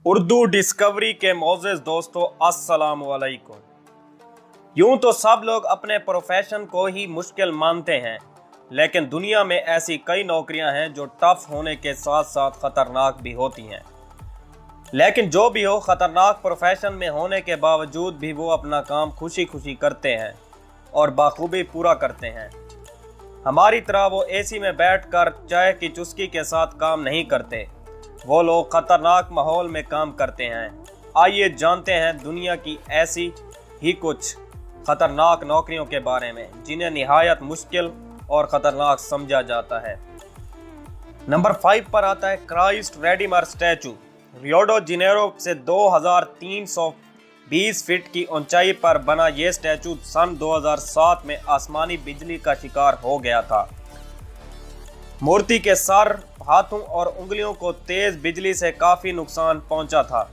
Urdu discovery के मोअज़्ज़िज़ दोस्तों, अस्सलाम वालेकुम। यूं तो सब लोग अपने प्रोफेशन को ही मुश्किल मानते हैं, लेकिन दुनिया में ऐसी कई नौकरियां हैं जो टफ होने के साथ साथ ख़तरनाक भी होती हैं। लेकिन जो भी हो, ख़तरनाक प्रोफेशन में होने के बावजूद भी वो अपना काम खुशी खुशी करते हैं और बाखूबी पूरा करते हैं। हमारी तरह वो एसी में बैठकर चाय की चुस्की के साथ काम नहीं करते। वो लोग खतरनाक माहौल में काम करते हैं। आइए जानते हैं दुनिया की ऐसी ही कुछ खतरनाक नौकरियों के बारे में जिन्हें निहायत मुश्किल और ख़तरनाक समझा जाता है। नंबर 5 पर आता है Christ Redeemer statue. Rio de Janeiro से 2320 फीट की ऊंचाई पर बना ये स्टैचू सन 2007 में आसमानी बिजली का शिकार हो गया था। मूर्ति के सर, हाथों और उंगलियों को तेज बिजली से काफ़ी नुकसान पहुंचा था।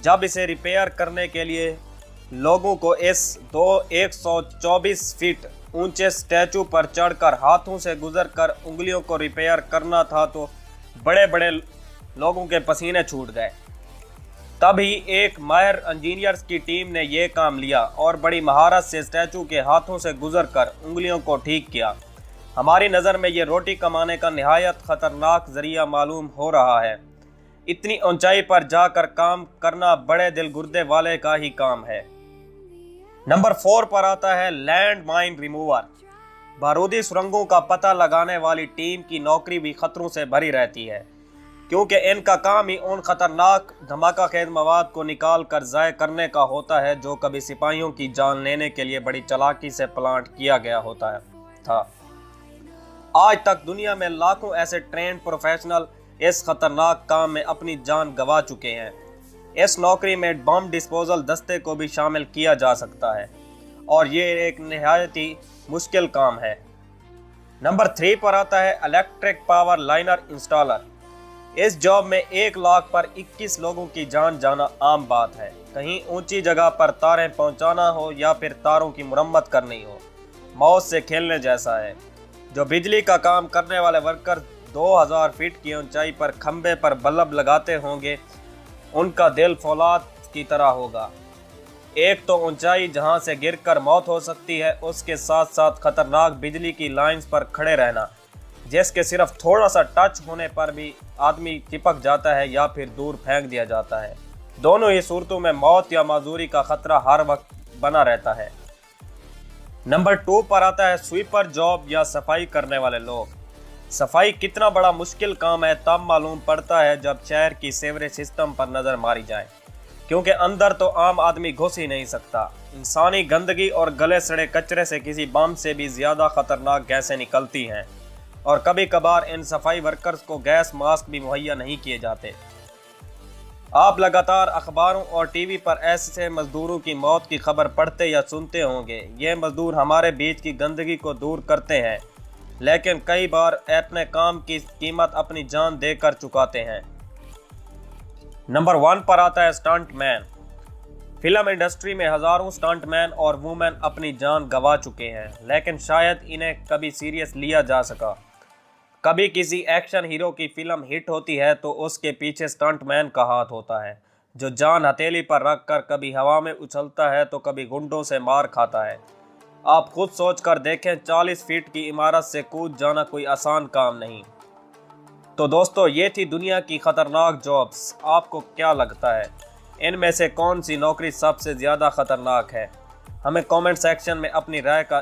जब इसे रिपेयर करने के लिए लोगों को इस 124 फीट ऊंचे स्टैचू पर चढ़कर हाथों से गुजरकर उंगलियों को रिपेयर करना था तो बड़े बड़े लोगों के पसीने छूट गए। तभी एक माहिर इंजीनियर्स की टीम ने यह काम लिया और बड़ी महारत से स्टैचू के हाथों से गुजरकर उंगलियों को ठीक किया। हमारी नज़र में ये रोटी कमाने का निहायत ख़तरनाक ज़रिया मालूम हो रहा है। इतनी ऊंचाई पर जाकर काम करना बड़े दिल गुर्दे वाले का ही काम है। नंबर 4 पर आता है लैंड माइन रिमूवर। बारूदी सुरंगों का पता लगाने वाली टीम की नौकरी भी खतरों से भरी रहती है, क्योंकि इनका काम ही उन खतरनाक धमाका खेज मवाद को निकाल कर ज़ाय करने का होता है जो कभी सिपाहियों की जान लेने के लिए बड़ी चालाकी से प्लांट किया गया होता था। आज तक दुनिया में लाखों ऐसे ट्रेंड प्रोफेशनल इस खतरनाक काम में अपनी जान गंवा चुके हैं। इस नौकरी में बम डिस्पोजल दस्ते को भी शामिल किया जा सकता है और ये एक निहायत ही मुश्किल काम है। नंबर 3 पर आता है इलेक्ट्रिक पावर लाइनर इंस्टॉलर। इस जॉब में 1 लाख पर 21 लोगों की जान जाना आम बात है। कहीं ऊंची जगह पर तारें पहुंचाना हो या फिर तारों की मुरम्मत करनी हो, मौत से खेलने जैसा है। जो बिजली का काम करने वाले वर्कर 2000 फीट की ऊंचाई पर खंबे पर बल्ब लगाते होंगे, उनका दिल फौलाद की तरह होगा। एक तो ऊंचाई जहां से गिरकर मौत हो सकती है, उसके साथ साथ खतरनाक बिजली की लाइंस पर खड़े रहना, जिसके सिर्फ थोड़ा सा टच होने पर भी आदमी चिपक जाता है या फिर दूर फेंक दिया जाता है। दोनों ही सूरतों में मौत या माजूरी का खतरा हर वक्त बना रहता है। नंबर 2 पर आता है स्वीपर जॉब या सफाई करने वाले लोग। सफाई कितना बड़ा मुश्किल काम है तब मालूम पड़ता है जब शहर की सीवरेज सिस्टम पर नज़र मारी जाए, क्योंकि अंदर तो आम आदमी घुस ही नहीं सकता। इंसानी गंदगी और गले सड़े कचरे से किसी बम से भी ज़्यादा खतरनाक गैसें निकलती हैं और कभी कभार इन सफाई वर्कर्स को गैस मास्क भी मुहैया नहीं किए जाते। आप लगातार अखबारों और टीवी पर ऐसे मजदूरों की मौत की खबर पढ़ते या सुनते होंगे। ये मजदूर हमारे बीच की गंदगी को दूर करते हैं, लेकिन कई बार अपने काम की कीमत अपनी जान देकर चुकाते हैं। नंबर 1 पर आता है स्टंटमैन। फिल्म इंडस्ट्री में हज़ारों स्टंटमैन और वुमेन अपनी जान गंवा चुके हैं, लेकिन शायद इन्हें कभी सीरियस लिया जा सका। कभी किसी एक्शन हीरो की फिल्म हिट होती है तो उसके पीछे स्टंटमैन का हाथ होता है, जो जान हथेली पर रखकर कभी हवा में उछलता है तो कभी गुंडों से मार खाता है। आप खुद सोच कर देखें, 40 फीट की इमारत से कूद जाना कोई आसान काम नहीं। तो दोस्तों, ये थी दुनिया की खतरनाक जॉब्स। आपको क्या लगता है, इनमें से कौन सी नौकरी सबसे ज़्यादा खतरनाक है? हमें कमेंट सेक्शन में अपनी राय का